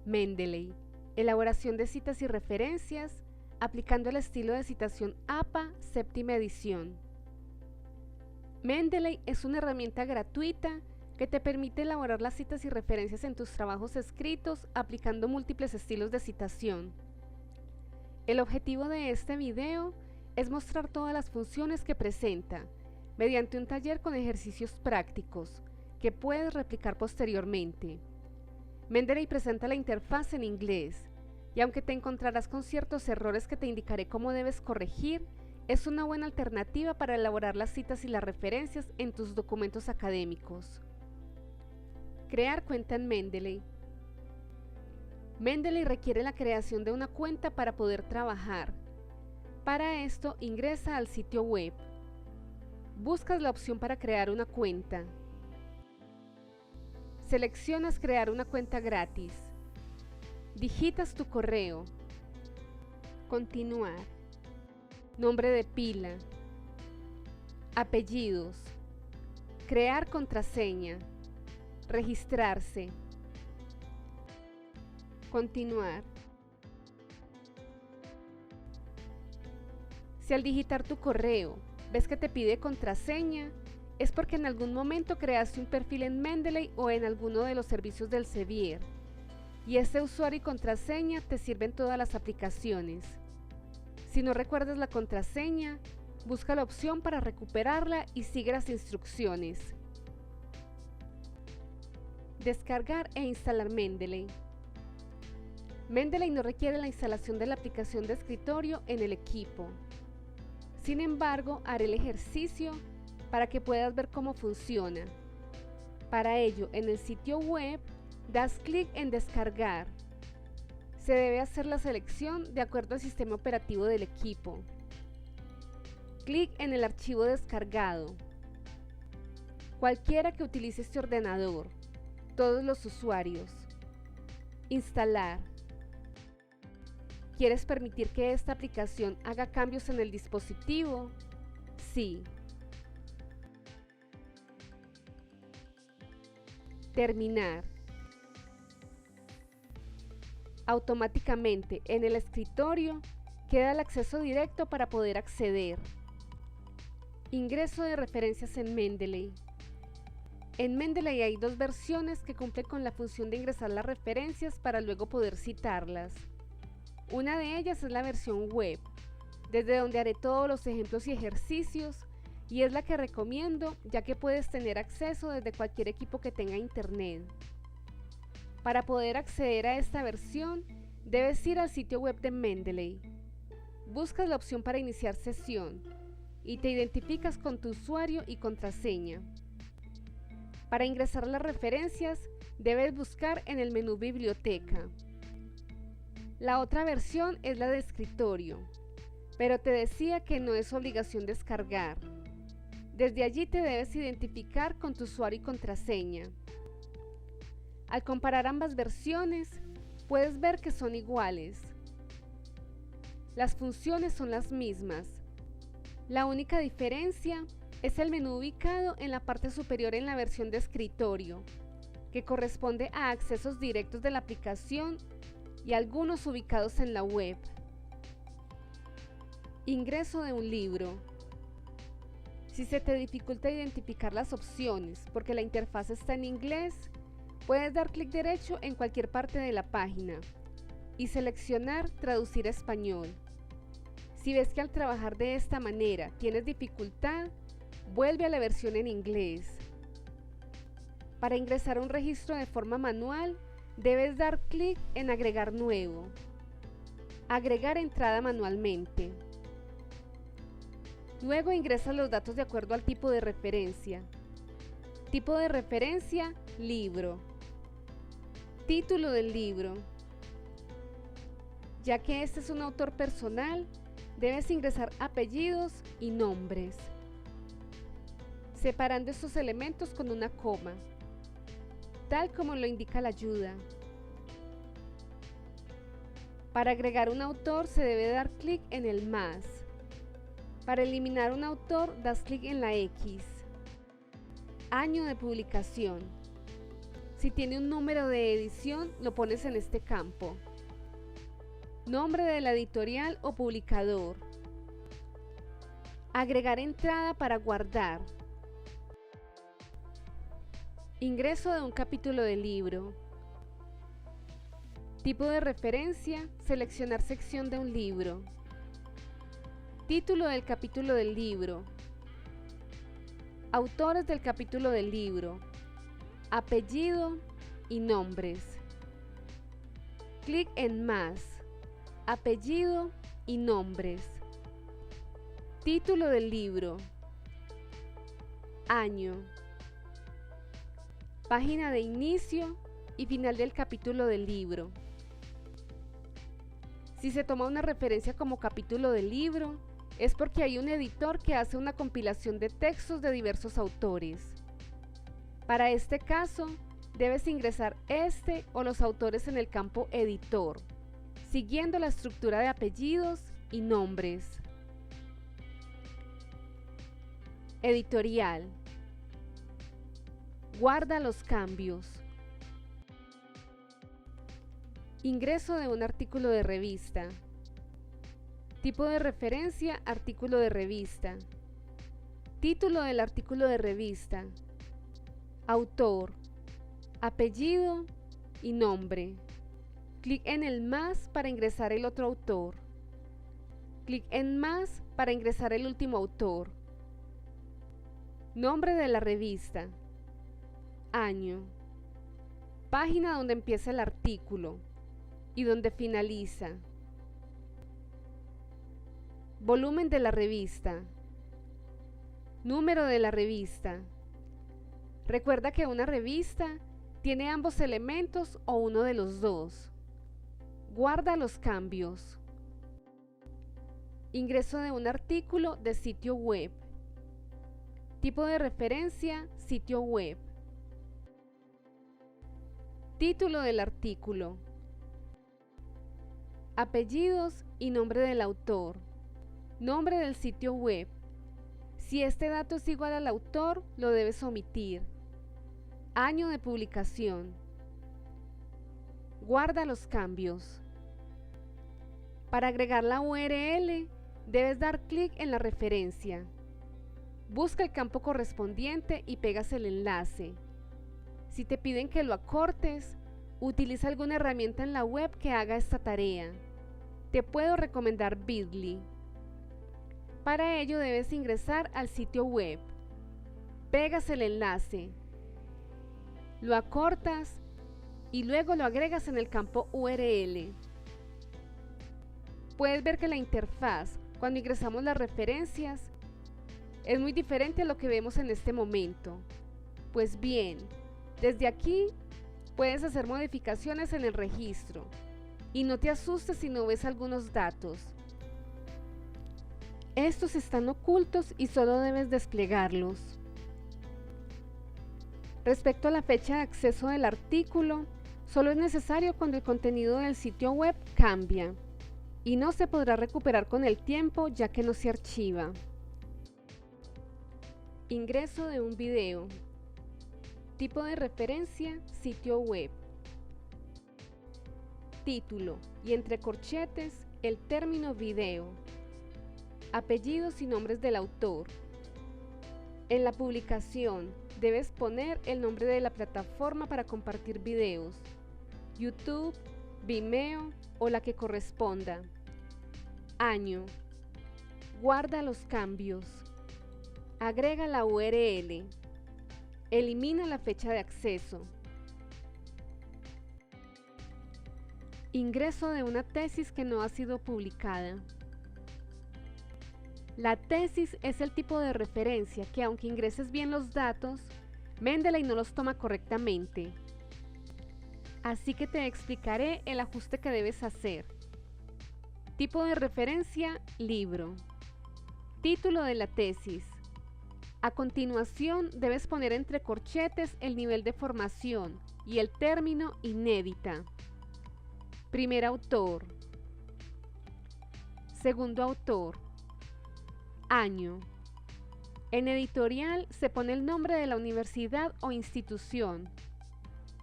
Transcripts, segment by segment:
Mendeley, elaboración de citas y referencias, aplicando el estilo de citación APA, séptima edición. Mendeley es una herramienta gratuita que te permite elaborar las citas y referencias en tus trabajos escritos aplicando múltiples estilos de citación. El objetivo de este video es mostrar todas las funciones que presenta, mediante un taller con ejercicios prácticos, que puedes replicar posteriormente. Mendeley presenta la interfaz en inglés, y aunque te encontrarás con ciertos errores que te indicaré cómo debes corregir, es una buena alternativa para elaborar las citas y las referencias en tus documentos académicos. Crear cuenta en Mendeley. Mendeley requiere la creación de una cuenta para poder trabajar. Para esto, ingresa al sitio web. Buscas la opción para crear una cuenta. Seleccionas crear una cuenta gratis. Digitas tu correo. Continuar. Nombre de pila. Apellidos. Crear contraseña. Registrarse. Continuar. Si al digitar tu correo ves que te pide contraseña, es porque en algún momento creaste un perfil en Mendeley o en alguno de los servicios del Sevier, y este usuario y contraseña te sirven todas las aplicaciones. Si no recuerdas la contraseña, busca la opción para recuperarla y sigue las instrucciones. Descargar e instalar Mendeley. Mendeley no requiere la instalación de la aplicación de escritorio en el equipo. Sin embargo, haré el ejercicio para que puedas ver cómo funciona. Para ello, en el sitio web, das clic en Descargar. Se debe hacer la selección de acuerdo al sistema operativo del equipo. Clic en el archivo descargado. Cualquiera que utilice este ordenador, todos los usuarios. Instalar. ¿Quieres permitir que esta aplicación haga cambios en el dispositivo? Sí. Terminar. Automáticamente en el escritorio queda el acceso directo para poder acceder. Ingreso de referencias en Mendeley. En Mendeley hay dos versiones que cumplen con la función de ingresar las referencias para luego poder citarlas. Una de ellas es la versión web, desde donde haré todos los ejemplos y ejercicios, y es la que recomiendo ya que puedes tener acceso desde cualquier equipo que tenga internet. Para poder acceder a esta versión, debes ir al sitio web de Mendeley. Buscas la opción para iniciar sesión y te identificas con tu usuario y contraseña. Para ingresar las referencias, debes buscar en el menú Biblioteca. La otra versión es la de escritorio, pero te decía que no es obligación descargar. Desde allí te debes identificar con tu usuario y contraseña. Al comparar ambas versiones, puedes ver que son iguales. Las funciones son las mismas. La única diferencia es el menú ubicado en la parte superior en la versión de escritorio, que corresponde a accesos directos de la aplicación y algunos ubicados en la web. Ingreso de un libro. Si se te dificulta identificar las opciones porque la interfaz está en inglés, puedes dar clic derecho en cualquier parte de la página y seleccionar Traducir a español. Si ves que al trabajar de esta manera tienes dificultad, vuelve a la versión en inglés. Para ingresar un registro de forma manual, debes dar clic en Agregar nuevo. Agregar entrada manualmente. Luego ingresas los datos de acuerdo al tipo de referencia. Tipo de referencia, libro. Título del libro. Ya que este es un autor personal, debes ingresar apellidos y nombres, separando estos elementos con una coma, tal como lo indica la ayuda. Para agregar un autor se debe dar clic en el más. Para eliminar un autor das clic en la X. Año de publicación. Si tiene un número de edición, lo pones en este campo. Nombre de la editorial o publicador. Agregar entrada para guardar. Ingreso de un capítulo del libro. Tipo de referencia, seleccionar sección de un libro. Título del capítulo del libro. Autores del capítulo del libro. Apellido y nombres. Clic en Más. Apellido y nombres. Título del libro. Año. Página de inicio y final del capítulo del libro. Si se toma una referencia como capítulo del libro, es porque hay un editor que hace una compilación de textos de diversos autores. Para este caso, debes ingresar este o los autores en el campo Editor, siguiendo la estructura de apellidos y nombres. Editorial. Guarda los cambios. Ingreso de un artículo de revista. Tipo de referencia, artículo de revista. Título del artículo de revista. Autor, apellido y nombre. Clic en el más para ingresar el otro autor. Clic en más para ingresar el último autor. Nombre de la revista. Año. Página donde empieza el artículo y donde finaliza. Volumen de la revista. Número de la revista. Recuerda que una revista tiene ambos elementos o uno de los dos. Guarda los cambios. Ingreso de un artículo de sitio web. Tipo de referencia, sitio web. Título del artículo. Apellidos y nombre del autor. Nombre del sitio web. Si este dato es igual al autor, lo debes omitir. Año de publicación. Guarda los cambios. Para agregar la URL, debes dar clic en la referencia. Busca el campo correspondiente y pegas el enlace. Si te piden que lo acortes, utiliza alguna herramienta en la web que haga esta tarea. Te puedo recomendar Bitly. Para ello debes ingresar al sitio web. Pegas el enlace. Lo acortas y luego lo agregas en el campo URL. Puedes ver que la interfaz, cuando ingresamos las referencias, es muy diferente a lo que vemos en este momento. Pues bien, desde aquí puedes hacer modificaciones en el registro y no te asustes si no ves algunos datos. Estos están ocultos y solo debes desplegarlos. Respecto a la fecha de acceso del artículo, solo es necesario cuando el contenido del sitio web cambia y no se podrá recuperar con el tiempo ya que no se archiva. Ingreso de un video. Tipo de referencia, sitio web. Título y entre corchetes el término video. Apellidos y nombres del autor. En la publicación debes poner el nombre de la plataforma para compartir videos, YouTube, Vimeo o la que corresponda. Año. Guarda los cambios. Agrega la URL. Elimina la fecha de acceso. Ingreso de una tesis que no ha sido publicada. La tesis es el tipo de referencia que, aunque ingreses bien los datos, Mendeley no los toma correctamente. Así que te explicaré el ajuste que debes hacer. Tipo de referencia, libro. Título de la tesis. A continuación, debes poner entre corchetes el nivel de formación y el término inédita. Primer autor. Segundo autor. Año. En editorial se pone el nombre de la universidad o institución.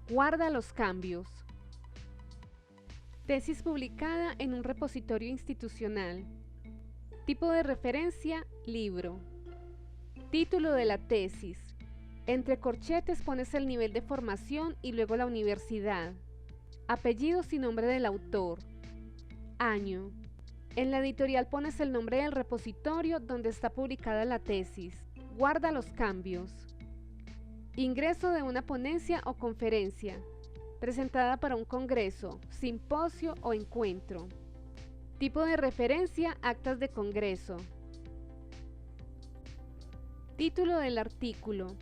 Guarda los cambios. Tesis publicada en un repositorio institucional. Tipo de referencia, libro. Título de la tesis. Entre corchetes pones el nivel de formación y luego la universidad. Apellidos y nombre del autor. Año. En la editorial pones el nombre del repositorio donde está publicada la tesis. Guarda los cambios. Ingreso de una ponencia o conferencia, presentada para un congreso, simposio o encuentro. Tipo de referencia, actas de congreso. Título del artículo.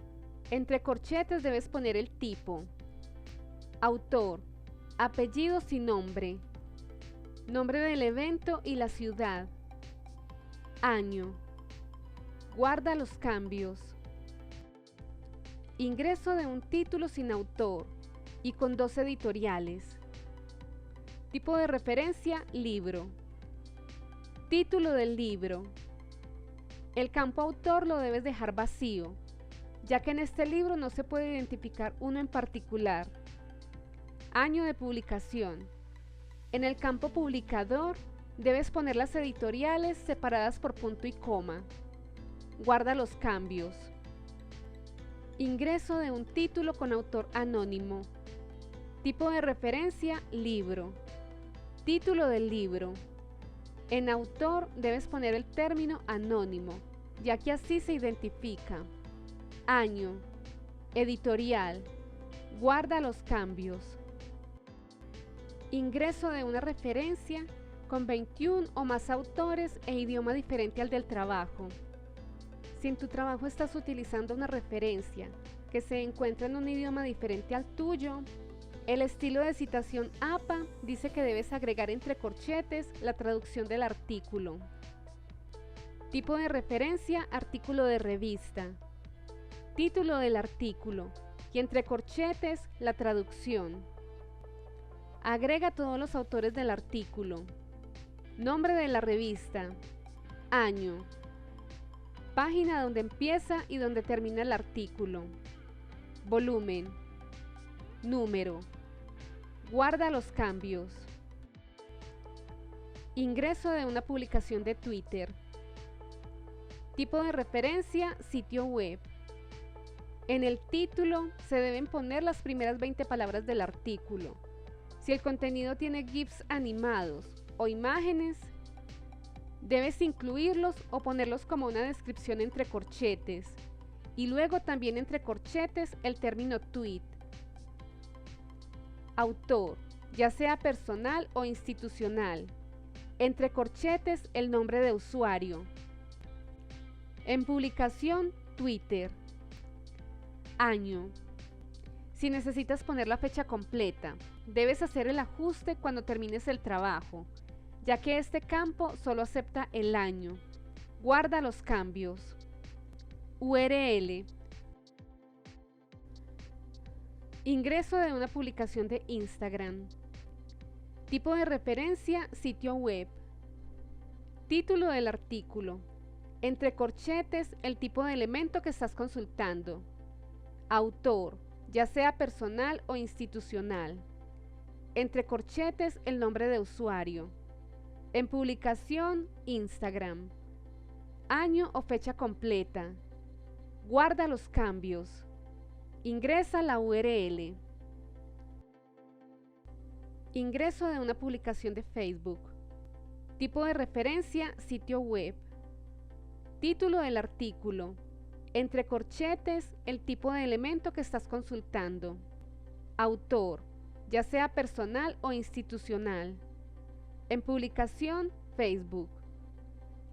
Entre corchetes debes poner el tipo. Autor, apellidos y nombre. Nombre del evento y la ciudad. Año. Guarda los cambios. Ingreso de un título sin autor y con 2 editoriales. Tipo de referencia, libro. Título del libro. El campo autor lo debes dejar vacío, ya que en este libro no se puede identificar uno en particular. Año de publicación. En el campo publicador debes poner las editoriales separadas por punto y coma. Guarda los cambios. Ingreso de un título con autor anónimo. Tipo de referencia, libro. Título del libro. En autor debes poner el término anónimo, ya que así se identifica. Año. Editorial. Guarda los cambios. Ingreso de una referencia con 21 o más autores e idioma diferente al del trabajo. Si en tu trabajo estás utilizando una referencia que se encuentra en un idioma diferente al tuyo, el estilo de citación APA dice que debes agregar entre corchetes la traducción del artículo. Tipo de referencia, artículo de revista. Título del artículo y entre corchetes la traducción. Agrega todos los autores del artículo. Nombre de la revista. Año. Página donde empieza y donde termina el artículo. Volumen. Número. Guarda los cambios. Ingreso de una publicación de Twitter. Tipo de referencia, sitio web. En el título se deben poner las primeras 20 palabras del artículo. Si el contenido tiene GIFs animados o imágenes, debes incluirlos o ponerlos como una descripción entre corchetes y luego también entre corchetes el término tweet. Autor, ya sea personal o institucional. Entre corchetes el nombre de usuario. En publicación, Twitter. Año. Si necesitas poner la fecha completa, debes hacer el ajuste cuando termines el trabajo, ya que este campo solo acepta el año. Guarda los cambios. URL. Ingreso de una publicación de Instagram. Tipo de referencia, sitio web. Título del artículo. Entre corchetes, el tipo de elemento que estás consultando. Autor, ya sea personal o institucional. Entre corchetes, el nombre de usuario. En publicación, Instagram. Año o fecha completa. Guarda los cambios. Ingresa la URL. Ingreso de una publicación de Facebook. Tipo de referencia, sitio web. Título del artículo. Entre corchetes, el tipo de elemento que estás consultando. Autor, ya sea personal o institucional. En publicación, Facebook.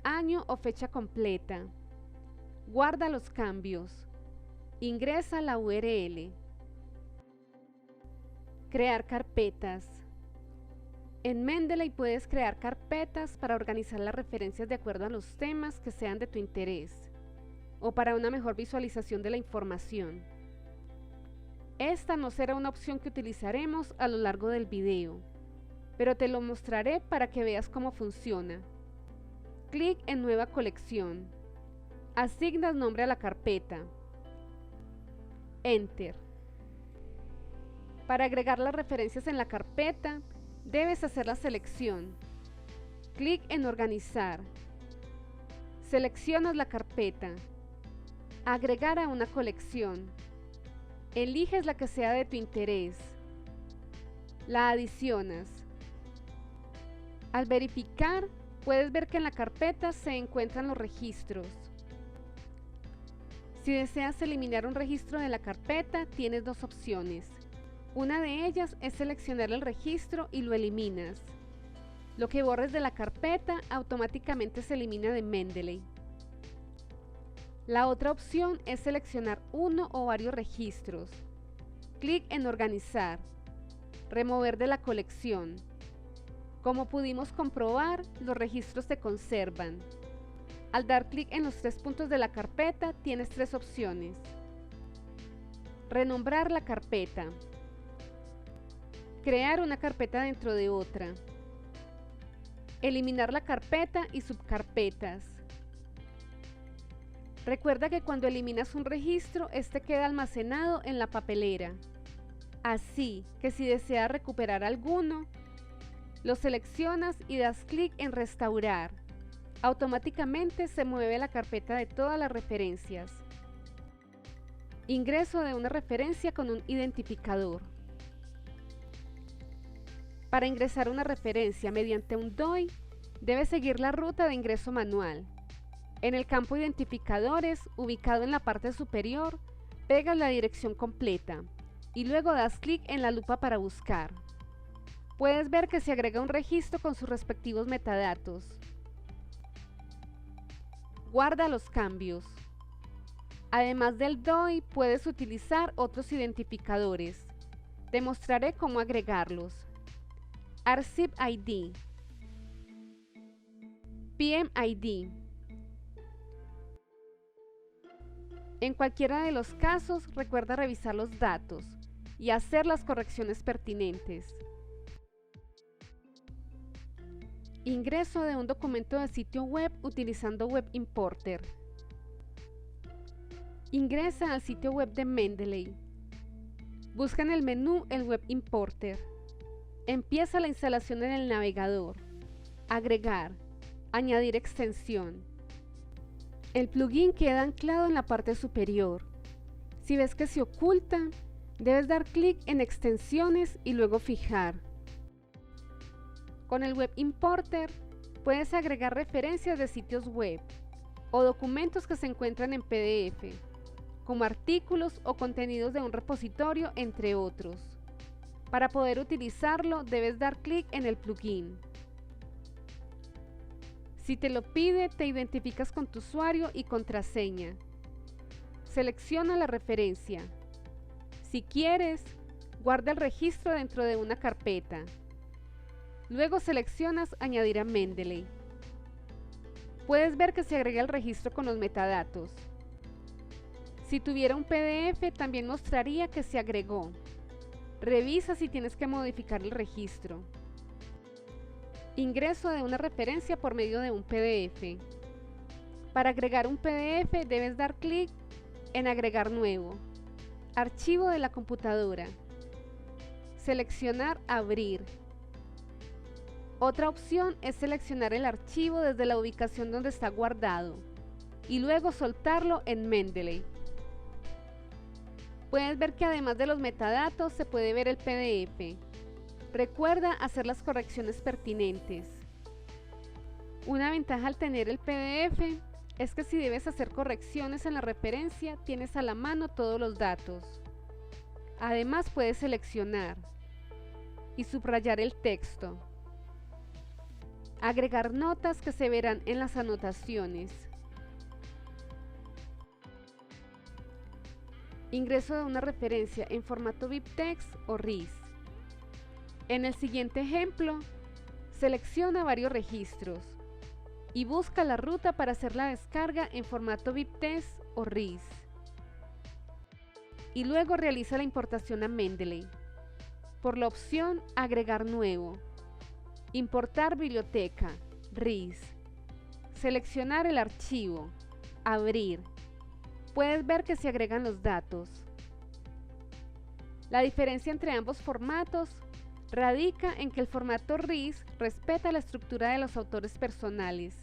Año o fecha completa. Guarda los cambios. Ingresa la URL. Crear carpetas. En Mendeley puedes crear carpetas para organizar las referencias de acuerdo a los temas que sean de tu interés o para una mejor visualización de la información. Esta no será una opción que utilizaremos a lo largo del video, pero te lo mostraré para que veas cómo funciona. Clic en Nueva colección. Asignas nombre a la carpeta. Enter. Para agregar las referencias en la carpeta, debes hacer la selección. Clic en Organizar. Seleccionas la carpeta. Agregar a una colección. Eliges la que sea de tu interés. La adicionas. Al verificar, puedes ver que en la carpeta se encuentran los registros. Si deseas eliminar un registro de la carpeta, tienes dos opciones. Una de ellas es seleccionar el registro y lo eliminas. Lo que borres de la carpeta automáticamente se elimina de Mendeley. La otra opción es seleccionar uno o varios registros. Clic en Organizar. Remover de la colección. Como pudimos comprobar, los registros se conservan. Al dar clic en los tres puntos de la carpeta, tienes tres opciones. Renombrar la carpeta. Crear una carpeta dentro de otra. Eliminar la carpeta y subcarpetas. Recuerda que cuando eliminas un registro, este queda almacenado en la papelera. Así que si deseas recuperar alguno, lo seleccionas y das clic en Restaurar. Automáticamente se mueve la carpeta de todas las referencias. Ingreso de una referencia con un identificador. Para ingresar una referencia mediante un DOI, debes seguir la ruta de ingreso manual. En el campo Identificadores, ubicado en la parte superior, pegas la dirección completa y luego das clic en la lupa para buscar. Puedes ver que se agrega un registro con sus respectivos metadatos. Guarda los cambios. Además del DOI, puedes utilizar otros identificadores. Te mostraré cómo agregarlos. Archive ID, PMID. En cualquiera de los casos, recuerda revisar los datos y hacer las correcciones pertinentes. Ingreso de un documento de sitio web utilizando Web Importer. Ingresa al sitio web de Mendeley. Busca en el menú el Web Importer. Empieza la instalación en el navegador. Agregar. Añadir extensión. El plugin queda anclado en la parte superior. Si ves que se oculta, debes dar clic en Extensiones y luego Fijar. Con el Web Importer puedes agregar referencias de sitios web o documentos que se encuentran en PDF, como artículos o contenidos de un repositorio, entre otros. Para poder utilizarlo, debes dar clic en el plugin. Si te lo pide, te identificas con tu usuario y contraseña. Selecciona la referencia. Si quieres, guarda el registro dentro de una carpeta. Luego seleccionas Añadir a Mendeley. Puedes ver que se agrega el registro con los metadatos. Si tuviera un PDF, también mostraría que se agregó. Revisa si tienes que modificar el registro. Ingreso de una referencia por medio de un PDF. Para agregar un PDF debes dar clic en Agregar nuevo. Archivo de la computadora. Seleccionar Abrir. Otra opción es seleccionar el archivo desde la ubicación donde está guardado y luego soltarlo en Mendeley. Puedes ver que además de los metadatos se puede ver el PDF. Recuerda hacer las correcciones pertinentes. Una ventaja al tener el PDF es que si debes hacer correcciones en la referencia, tienes a la mano todos los datos. Además puedes seleccionar y subrayar el texto. Agregar notas que se verán en las anotaciones. Ingreso de una referencia en formato BibTeX o RIS. En el siguiente ejemplo, selecciona varios registros y busca la ruta para hacer la descarga en formato BibTeX o RIS. Y luego realiza la importación a Mendeley por la opción Agregar nuevo. Importar biblioteca, RIS. Seleccionar el archivo, Abrir. Puedes ver que se agregan los datos. La diferencia entre ambos formatos radica en que el formato RIS respeta la estructura de los autores personales.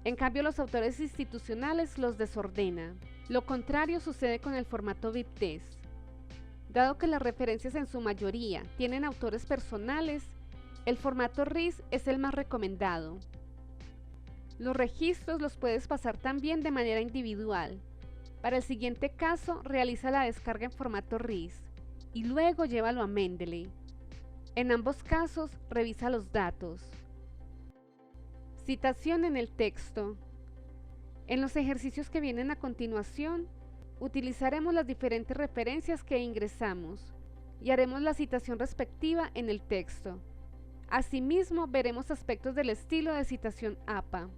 En cambio, los autores institucionales los desordena. Lo contrario sucede con el formato BibTeX. Dado que las referencias en su mayoría tienen autores personales, el formato RIS es el más recomendado. Los registros los puedes pasar también de manera individual. Para el siguiente caso, realiza la descarga en formato RIS y luego llévalo a Mendeley. En ambos casos, revisa los datos. Citación en el texto. En los ejercicios que vienen a continuación, utilizaremos las diferentes referencias que ingresamos y haremos la citación respectiva en el texto. Asimismo, veremos aspectos del estilo de citación APA.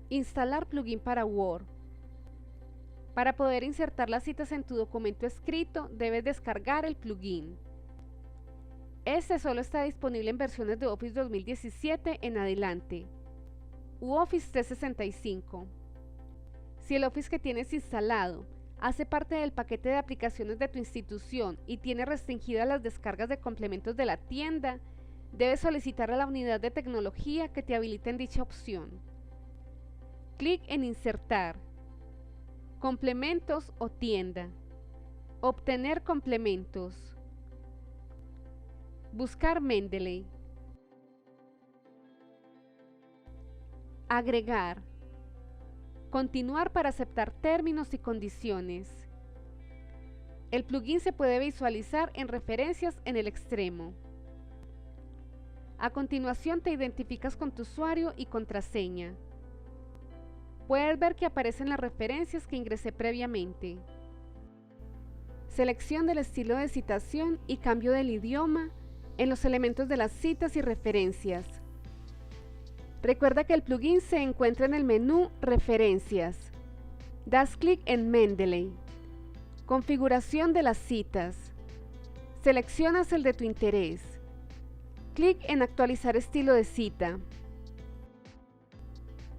Instalar plugin para Word. Para poder insertar las citas en tu documento escrito, debes descargar el plugin. Este solo está disponible en versiones de Office 2017 en adelante, u Office 365. Si el Office que tienes instalado hace parte del paquete de aplicaciones de tu institución y tiene restringidas las descargas de complementos de la tienda, debes solicitar a la unidad de tecnología que te habiliten dicha opción. Clic en Insertar, Complementos o Tienda, Obtener complementos, Buscar Mendeley, Agregar, Continuar para aceptar términos y condiciones. El plugin se puede visualizar en referencias en el extremo. A continuación te identificas con tu usuario y contraseña. Puedes ver que aparecen las referencias que ingresé previamente. Selección del estilo de citación y cambio del idioma en los elementos de las citas y referencias. Recuerda que el plugin se encuentra en el menú Referencias. Das clic en Mendeley. Configuración de las citas. Seleccionas el de tu interés. Clic en Actualizar estilo de cita.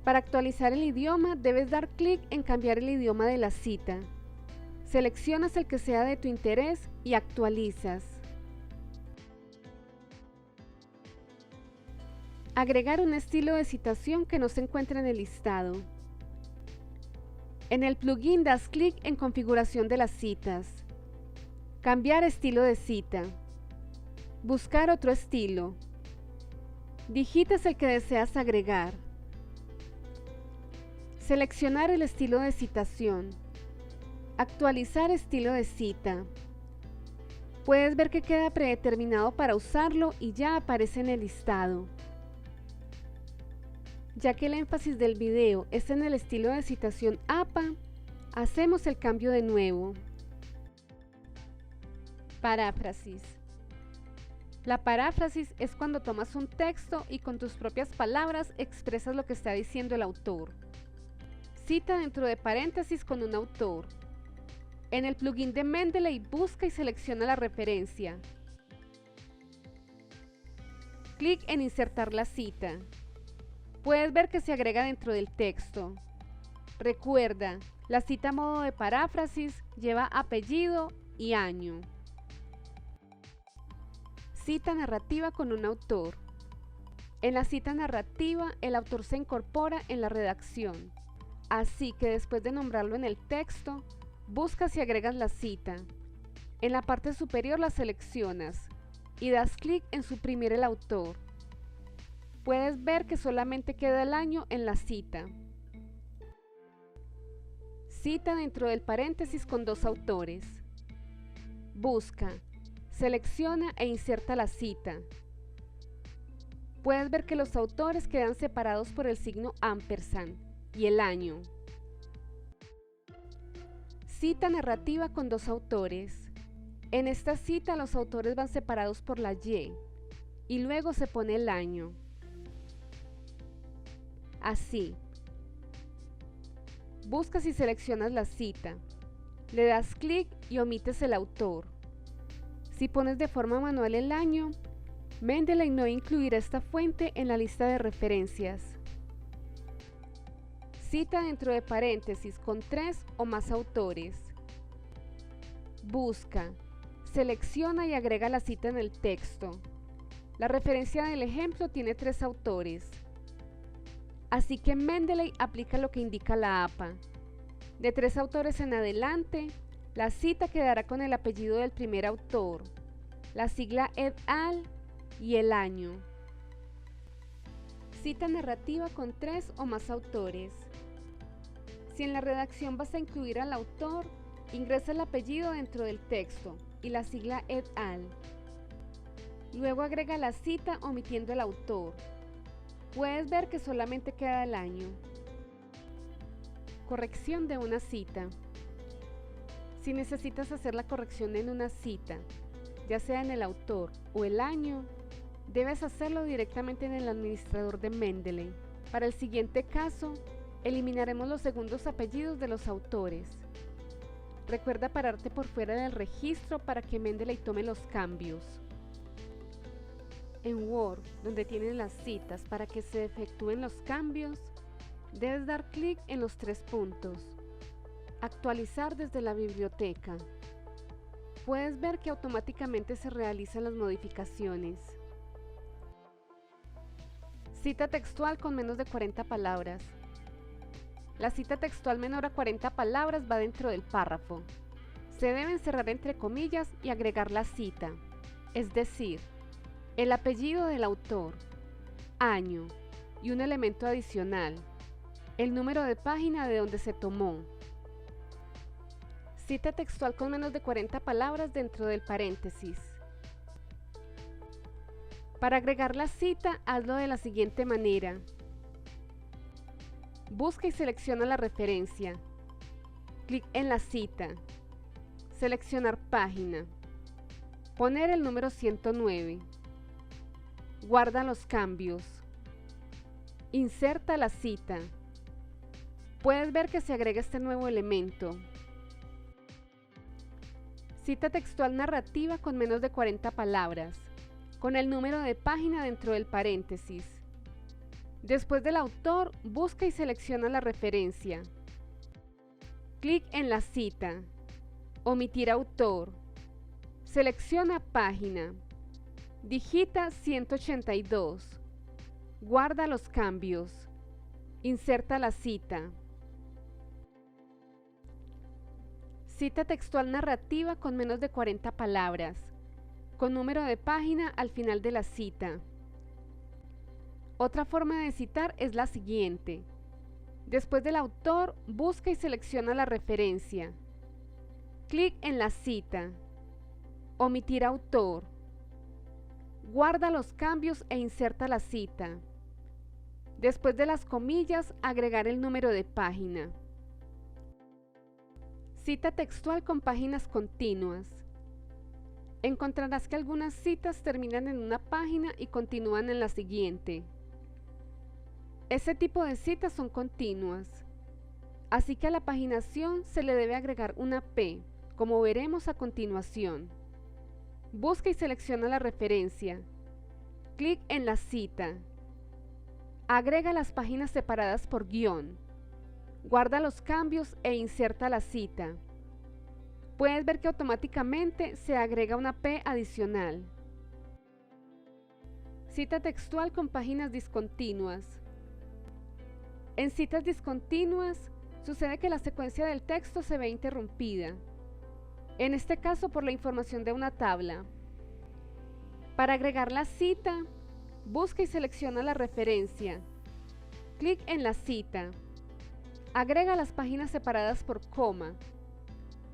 Para actualizar el idioma, debes dar clic en Cambiar el idioma de la cita. Seleccionas el que sea de tu interés y actualizas. Agregar un estilo de citación que no se encuentra en el listado. En el plugin das clic en Configuración de las citas. Cambiar estilo de cita. Buscar otro estilo. Digitas el que deseas agregar. Seleccionar el estilo de citación. Actualizar estilo de cita. Puedes ver que queda predeterminado para usarlo y ya aparece en el listado. Ya que el énfasis del video es en el estilo de citación APA, hacemos el cambio de nuevo. Paráfrasis. La paráfrasis es cuando tomas un texto y con tus propias palabras expresas lo que está diciendo el autor. Cita dentro de paréntesis con un autor. En el plugin de Mendeley busca y selecciona la referencia. Clic en Insertar la cita. Puedes ver que se agrega dentro del texto. Recuerda, la cita a modo de paráfrasis lleva apellido y año. Cita narrativa con un autor. En la cita narrativa, el autor se incorpora en la redacción. Así que después de nombrarlo en el texto, buscas y agregas la cita. En la parte superior la seleccionas y das clic en Suprimir el autor. Puedes ver que solamente queda el año en la cita. Cita dentro del paréntesis con dos autores. Busca, selecciona e inserta la cita. Puedes ver que los autores quedan separados por el signo ampersand y el año. Cita narrativa con dos autores. En esta cita los autores van separados por la y luego se pone el año. Así. Buscas y seleccionas la cita. Le das clic y omites el autor. Si pones de forma manual el año, Mendeley no incluirá esta fuente en la lista de referencias. Cita dentro de paréntesis con 3 o más autores. Busca, selecciona y agrega la cita en el texto. La referencia del ejemplo tiene 3 autores. Así que Mendeley aplica lo que indica la APA. De 3 autores en adelante, la cita quedará con el apellido del primer autor, la sigla et al y el año. Cita narrativa con 3 o más autores. Si en la redacción vas a incluir al autor, ingresa el apellido dentro del texto y la sigla et al. Luego agrega la cita omitiendo el autor. Puedes ver que solamente queda el año. Corrección de una cita. Si necesitas hacer la corrección en una cita, ya sea en el autor o el año, debes hacerlo directamente en el administrador de Mendeley. Para el siguiente caso, eliminaremos los segundos apellidos de los autores. Recuerda pararte por fuera del registro para que Mendeley tome los cambios. En Word, donde tienes las citas para que se efectúen los cambios, debes dar clic en los 3 puntos. Actualizar desde la biblioteca. Puedes ver que automáticamente se realizan las modificaciones. Cita textual con menos de 40 palabras. La cita textual menor a 40 palabras va dentro del párrafo. Se deben cerrar entre comillas y agregar la cita, es decir, el apellido del autor, año y un elemento adicional, el número de página de donde se tomó. Cita textual con menos de 40 palabras dentro del paréntesis. Para agregar la cita, hazlo de la siguiente manera. Busca y selecciona la referencia. Clic en la cita. Seleccionar página. Poner el número 109. Guarda los cambios. Inserta la cita. Puedes ver que se agrega este nuevo elemento. Cita textual narrativa con menos de 40 palabras, con el número de página dentro del paréntesis. Después del autor, busca y selecciona la referencia. Clic en la cita. Omitir autor. Selecciona página. Digita 182. Guarda los cambios. Inserta la cita. Cita textual narrativa con menos de 40 palabras, con número de página al final de la cita. Otra forma de citar es la siguiente. Después del autor, busca y selecciona la referencia. Clic en la cita. Omitir autor. Guarda los cambios e inserta la cita. Después de las comillas, agregar el número de página. Cita textual con páginas continuas. Encontrarás que algunas citas terminan en una página y continúan en la siguiente. Ese tipo de citas son continuas, así que a la paginación se le debe agregar una P, como veremos a continuación. Busca y selecciona la referencia. Clic en la cita. Agrega las páginas separadas por guión. Guarda los cambios e inserta la cita. Puedes ver que automáticamente se agrega una P adicional. Cita textual con páginas discontinuas. En citas discontinuas, sucede que la secuencia del texto se ve interrumpida, en este caso por la información de una tabla. Para agregar la cita, busca y selecciona la referencia. Clic en la cita. Agrega las páginas separadas por coma.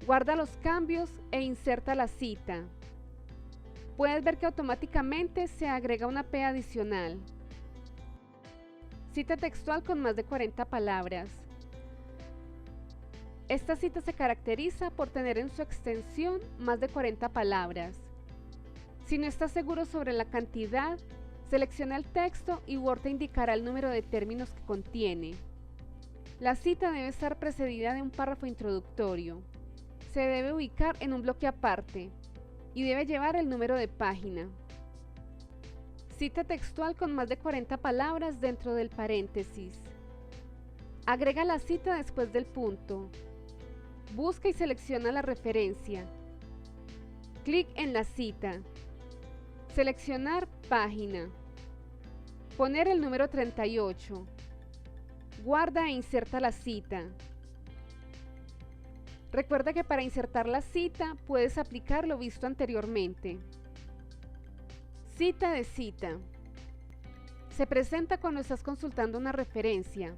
Guarda los cambios e inserta la cita. Puedes ver que automáticamente se agrega una P adicional. Cita textual con más de 40 palabras. Esta cita se caracteriza por tener en su extensión más de 40 palabras. Si no estás seguro sobre la cantidad, selecciona el texto y Word te indicará el número de términos que contiene. La cita debe estar precedida de un párrafo introductorio. Se debe ubicar en un bloque aparte y debe llevar el número de página. Cita textual con más de 40 palabras dentro del paréntesis. Agrega la cita después del punto. Busca y selecciona la referencia. Clic en la cita. Seleccionar página. Poner el número 38. Guarda e inserta la cita. Recuerda que para insertar la cita puedes aplicar lo visto anteriormente. Cita de cita. Se presenta cuando estás consultando una referencia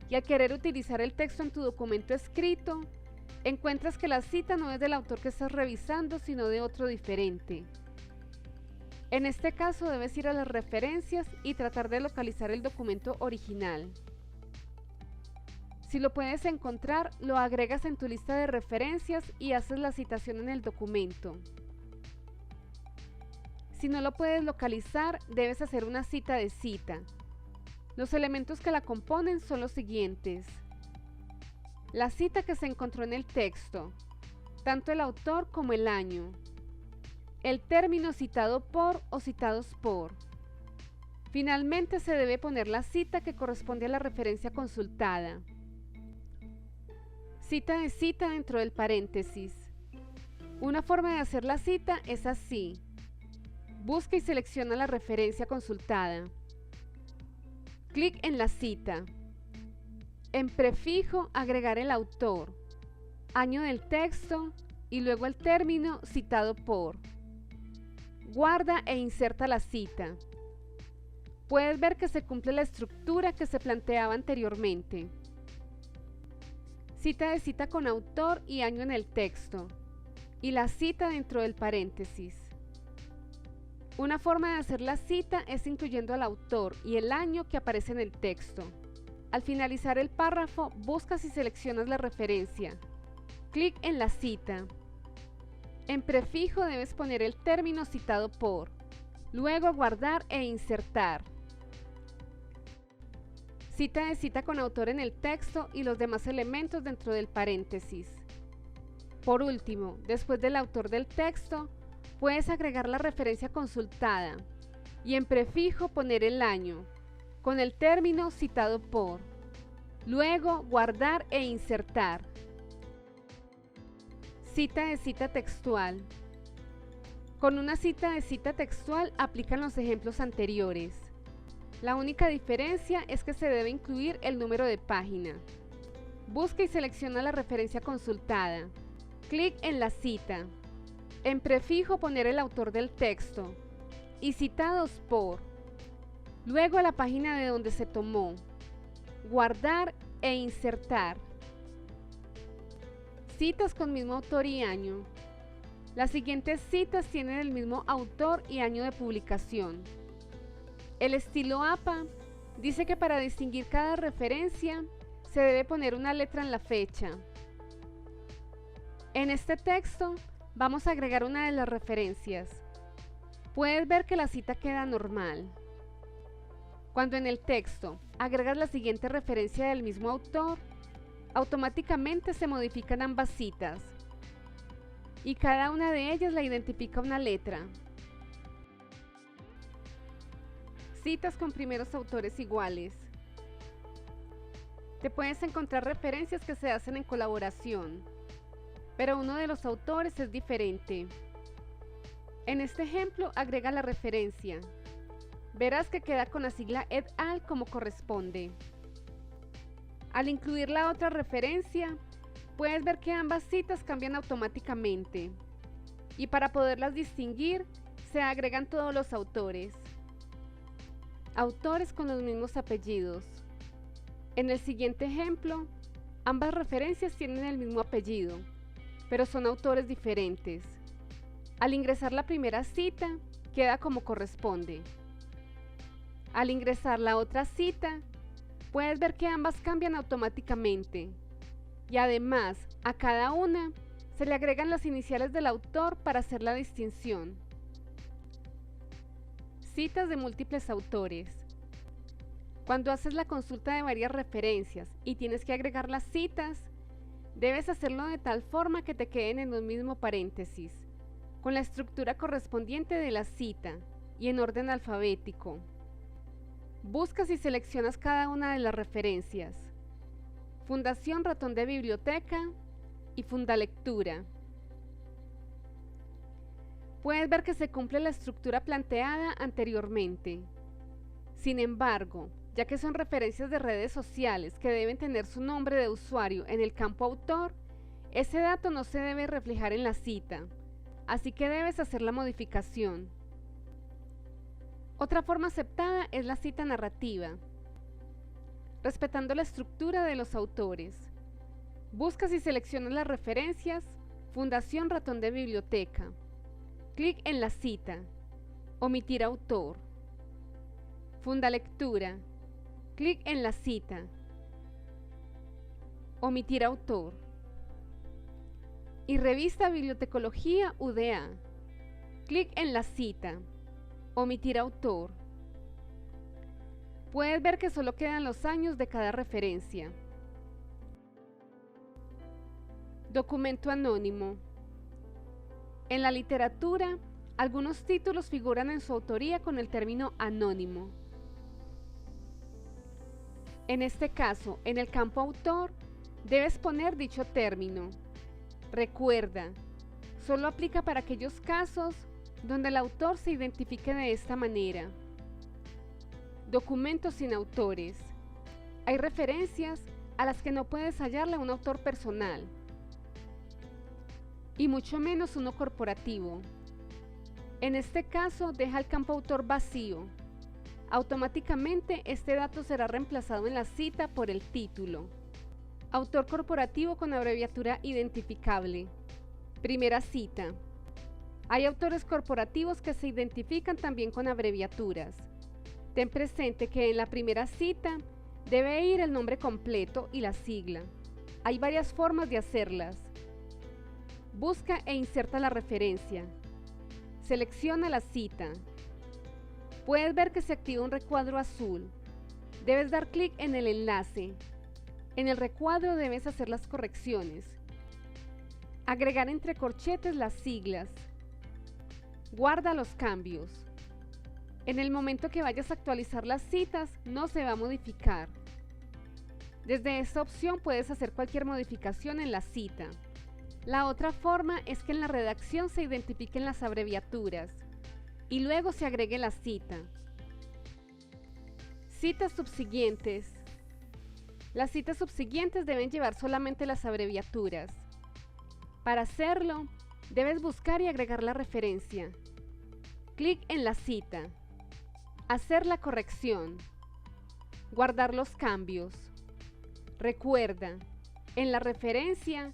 y al querer utilizar el texto en tu documento escrito, encuentras que la cita no es del autor que estás revisando, sino de otro diferente. En este caso debes ir a las referencias y tratar de localizar el documento original. Si lo puedes encontrar, lo agregas en tu lista de referencias y haces la citación en el documento. Si no lo puedes localizar, debes hacer una cita de cita. Los elementos que la componen son los siguientes: la cita que se encontró en el texto, tanto el autor como el año, el término citado por o citados por. Finalmente se debe poner la cita que corresponde a la referencia consultada. Cita de cita dentro del paréntesis. Una forma de hacer la cita es así. Busca y selecciona la referencia consultada. Clic en la cita. En prefijo, agregar el autor, año del texto y luego el término citado por. Guarda e inserta la cita. Puedes ver que se cumple la estructura que se planteaba anteriormente. Cita de cita con autor y año en el texto, y la cita dentro del paréntesis. Una forma de hacer la cita es incluyendo al autor y el año que aparece en el texto. Al finalizar el párrafo, buscas y seleccionas la referencia. Clic en la cita. En prefijo debes poner el término citado por, luego guardar e insertar. Cita de cita con autor en el texto y los demás elementos dentro del paréntesis. Por último, después del autor del texto, puedes agregar la referencia consultada y en prefijo poner el año, con el término citado por, luego guardar e insertar. Cita de cita textual. Con una cita de cita textual aplican los ejemplos anteriores. La única diferencia es que se debe incluir el número de página. Busca y selecciona la referencia consultada. Clic en la cita. En prefijo poner el autor del texto y citados por. Luego la página de donde se tomó. Guardar e insertar. Citas con mismo autor y año. Las siguientes citas tienen el mismo autor y año de publicación. El estilo APA dice que para distinguir cada referencia se debe poner una letra en la fecha. En este texto vamos a agregar una de las referencias. Puedes ver que la cita queda normal. Cuando en el texto agregas la siguiente referencia del mismo autor, automáticamente se modifican ambas citas y cada una de ellas la identifica una letra. Citas con primeros autores iguales. Te puedes encontrar referencias que se hacen en colaboración, pero uno de los autores es diferente. En este ejemplo, agrega la referencia. Verás que queda con la sigla et al como corresponde. Al incluir la otra referencia, puedes ver que ambas citas cambian automáticamente. Y para poderlas distinguir, se agregan todos los autores. Autores con los mismos apellidos. En el siguiente ejemplo, ambas referencias tienen el mismo apellido, pero son autores diferentes. Al ingresar la primera cita, queda como corresponde. Al ingresar la otra cita, puedes ver que ambas cambian automáticamente. Y además, a cada una se le agregan las iniciales del autor para hacer la distinción. Citas de múltiples autores. Cuando haces la consulta de varias referencias y tienes que agregar las citas, debes hacerlo de tal forma que te queden en un mismo paréntesis, con la estructura correspondiente de la cita y en orden alfabético. Buscas y seleccionas cada una de las referencias. Fundación Ratón de Biblioteca y Fundalectura. Puedes ver que se cumple la estructura planteada anteriormente. Sin embargo, ya que son referencias de redes sociales que deben tener su nombre de usuario en el campo autor, ese dato no se debe reflejar en la cita, así que debes hacer la modificación. Otra forma aceptada es la cita narrativa, respetando la estructura de los autores. Buscas y seleccionas las referencias Fundación Ratón de Biblioteca. Clic en la cita. Omitir autor. Fundalectura. Clic en la cita. Omitir autor. Y Revista Bibliotecología UDA. Clic en la cita. Omitir autor. Puedes ver que solo quedan los años de cada referencia. Documento anónimo. En la literatura, algunos títulos figuran en su autoría con el término anónimo. En este caso, en el campo autor, debes poner dicho término. Recuerda, solo aplica para aquellos casos donde el autor se identifique de esta manera. Documentos sin autores. Hay referencias a las que no puedes hallarle a un autor personal, y mucho menos uno corporativo. En este caso, deja el campo autor vacío. Automáticamente este dato será reemplazado en la cita por el título. Autor corporativo con abreviatura identificable. Primera cita. Hay autores corporativos que se identifican también con abreviaturas. Ten presente que en la primera cita debe ir el nombre completo y la sigla. Hay varias formas de hacerlas. Busca e inserta la referencia. Selecciona la cita. Puedes ver que se activa un recuadro azul. Debes dar clic en el enlace. En el recuadro debes hacer las correcciones. Agregar entre corchetes las siglas. Guarda los cambios. En el momento que vayas a actualizar las citas, no se va a modificar. Desde esta opción puedes hacer cualquier modificación en la cita. La otra forma es que en la redacción se identifiquen las abreviaturas y luego se agregue la cita. Citas subsiguientes. Las citas subsiguientes deben llevar solamente las abreviaturas. Para hacerlo, debes buscar y agregar la referencia. Clic en la cita. Hacer la corrección. Guardar los cambios. Recuerda, en la referencia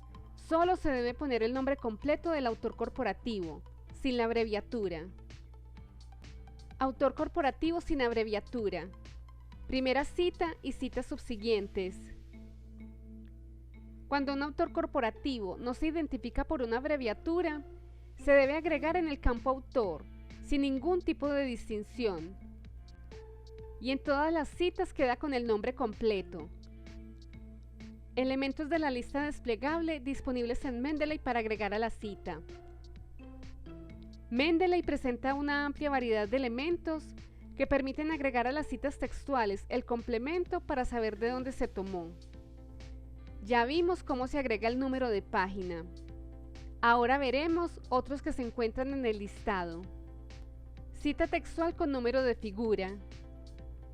solo se debe poner el nombre completo del autor corporativo, sin la abreviatura. Autor corporativo sin abreviatura. Primera cita y citas subsiguientes. Cuando un autor corporativo no se identifica por una abreviatura, se debe agregar en el campo autor, sin ningún tipo de distinción. Y en todas las citas queda con el nombre completo. Elementos de la lista desplegable disponibles en Mendeley para agregar a la cita. Mendeley presenta una amplia variedad de elementos que permiten agregar a las citas textuales el complemento para saber de dónde se tomó. Ya vimos cómo se agrega el número de página. Ahora veremos otros que se encuentran en el listado. Cita textual con número de figura.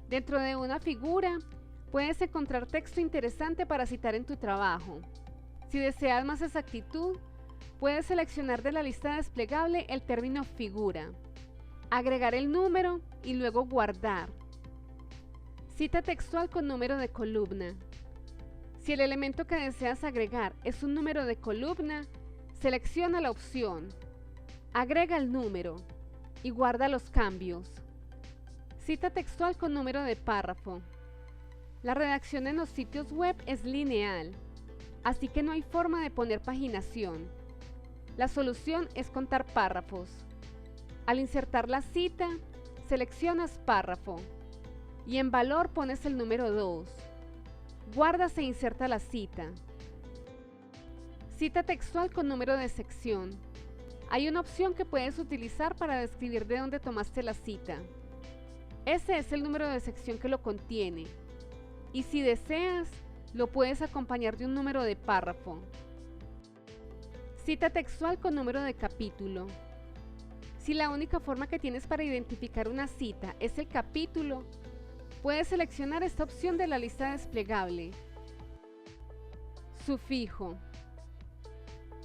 Dentro de una figura, puedes encontrar texto interesante para citar en tu trabajo. Si deseas más exactitud, puedes seleccionar de la lista desplegable el término figura, agregar el número y luego guardar. Cita textual con número de columna. Si el elemento que deseas agregar es un número de columna, selecciona la opción, agrega el número y guarda los cambios. Cita textual con número de párrafo. La redacción en los sitios web es lineal, así que no hay forma de poner paginación. La solución es contar párrafos. Al insertar la cita, seleccionas párrafo y en valor pones el número 2. Guardas e inserta la cita. Cita textual con número de sección. Hay una opción que puedes utilizar para describir de dónde tomaste la cita. Ese es el número de sección que lo contiene. Y si deseas, lo puedes acompañar de un número de párrafo. Cita textual con número de capítulo. Si la única forma que tienes para identificar una cita es el capítulo, puedes seleccionar esta opción de la lista desplegable. Sufijo.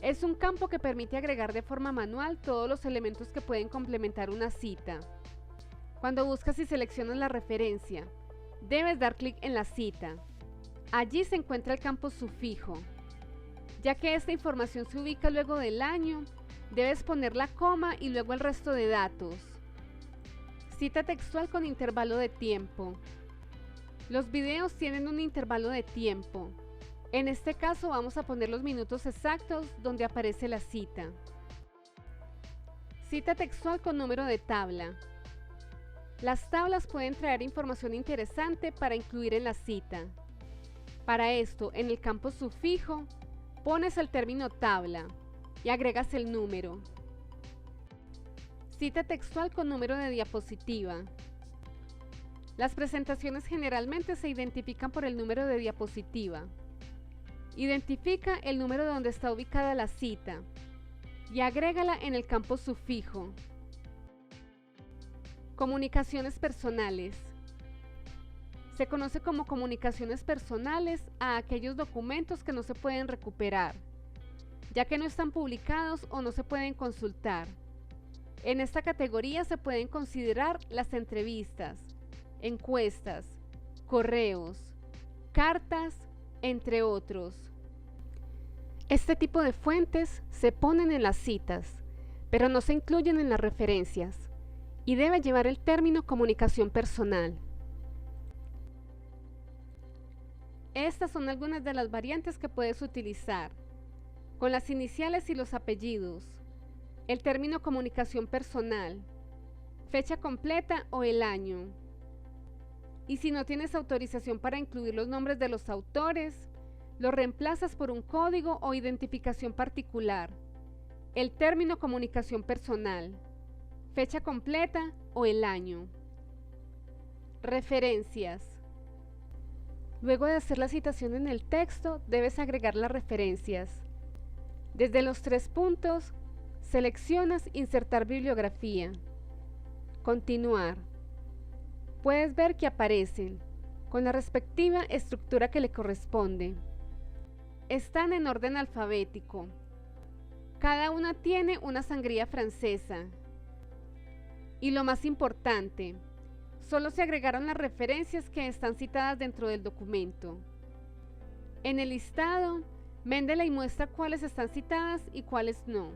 Es un campo que permite agregar de forma manual todos los elementos que pueden complementar una cita. Cuando buscas y seleccionas la referencia, debes dar clic en la cita. Allí se encuentra el campo sufijo. Ya que esta información se ubica luego del año, debes poner la coma y luego el resto de datos. Cita textual con intervalo de tiempo. Los videos tienen un intervalo de tiempo. En este caso vamos a poner los minutos exactos donde aparece la cita. Cita textual con número de tabla. Las tablas pueden traer información interesante para incluir en la cita. Para esto, en el campo sufijo, pones el término tabla y agregas el número. Cita textual con número de diapositiva. Las presentaciones generalmente se identifican por el número de diapositiva. Identifica el número donde está ubicada la cita y agrégala en el campo sufijo. Comunicaciones personales. Se conoce como comunicaciones personales a aquellos documentos que no se pueden recuperar, ya que no están publicados o no se pueden consultar. En esta categoría se pueden considerar las entrevistas, encuestas, correos, cartas, entre otros. Este tipo de fuentes se ponen en las citas, pero no se incluyen en las referencias, y debe llevar el término comunicación personal. Estas son algunas de las variantes que puedes utilizar, con las iniciales y los apellidos, el término comunicación personal, fecha completa o el año. Y si no tienes autorización para incluir los nombres de los autores, lo reemplazas por un código o identificación particular, el término comunicación personal, fecha completa o el año. Referencias. Luego de hacer la citación en el texto, debes agregar las referencias. Desde los 3 puntos, seleccionas Insertar bibliografía. Continuar. Puedes ver que aparecen, con la respectiva estructura que le corresponde. Están en orden alfabético. Cada una tiene una sangría francesa. Y lo más importante, solo se agregaron las referencias que están citadas dentro del documento. En el listado, Mendeley muestra cuáles están citadas y cuáles no.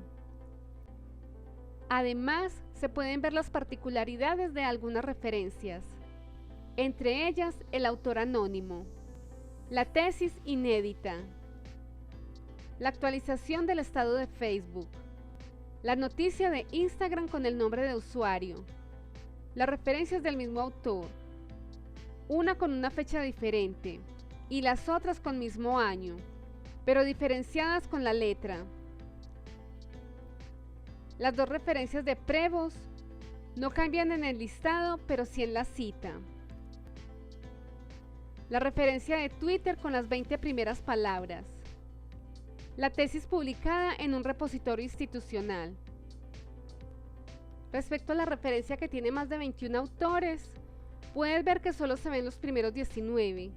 Además, se pueden ver las particularidades de algunas referencias, entre ellas el autor anónimo, la tesis inédita, la actualización del estado de Facebook, la noticia de Instagram con el nombre de usuario, las referencias del mismo autor, una con una fecha diferente y las otras con mismo año, pero diferenciadas con la letra. Las 2 referencias de Prevost no cambian en el listado, pero sí en la cita. La referencia de Twitter con las 20 primeras palabras. La tesis publicada en un repositorio institucional. Respecto a la referencia que tiene más de 21 autores, puedes ver que solo se ven los primeros 19.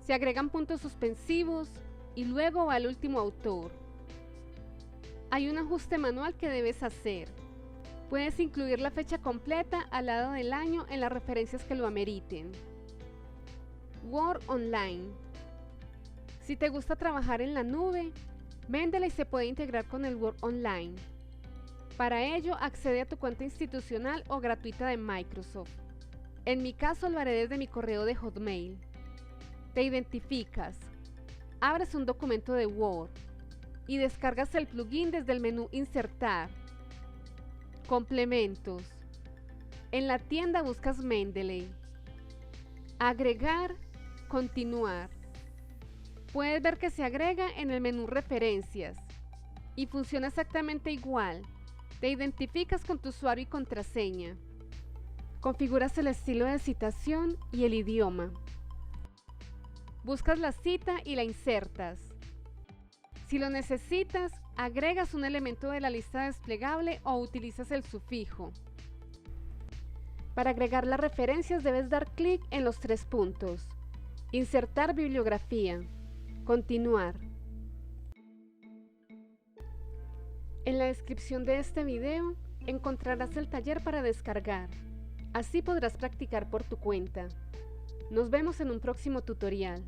Se agregan puntos suspensivos y luego va el último autor. Hay un ajuste manual que debes hacer. Puedes incluir la fecha completa al lado del año en las referencias que lo ameriten. Word Online. Si te gusta trabajar en la nube, Mendeley se puede integrar con el Word Online. Para ello, accede a tu cuenta institucional o gratuita de Microsoft. En mi caso, lo haré desde mi correo de Hotmail. Te identificas, abres un documento de Word y descargas el plugin desde el menú Insertar. Complementos. En la tienda buscas Mendeley. Agregar, continuar. Puedes ver que se agrega en el menú Referencias y funciona exactamente igual. Te identificas con tu usuario y contraseña. Configuras el estilo de citación y el idioma. Buscas la cita y la insertas. Si lo necesitas, agregas un elemento de la lista desplegable o utilizas el sufijo. Para agregar las referencias debes dar clic en los 3 puntos. Insertar bibliografía. Continuar. En la descripción de este video encontrarás el taller para descargar. Así podrás practicar por tu cuenta. Nos vemos en un próximo tutorial.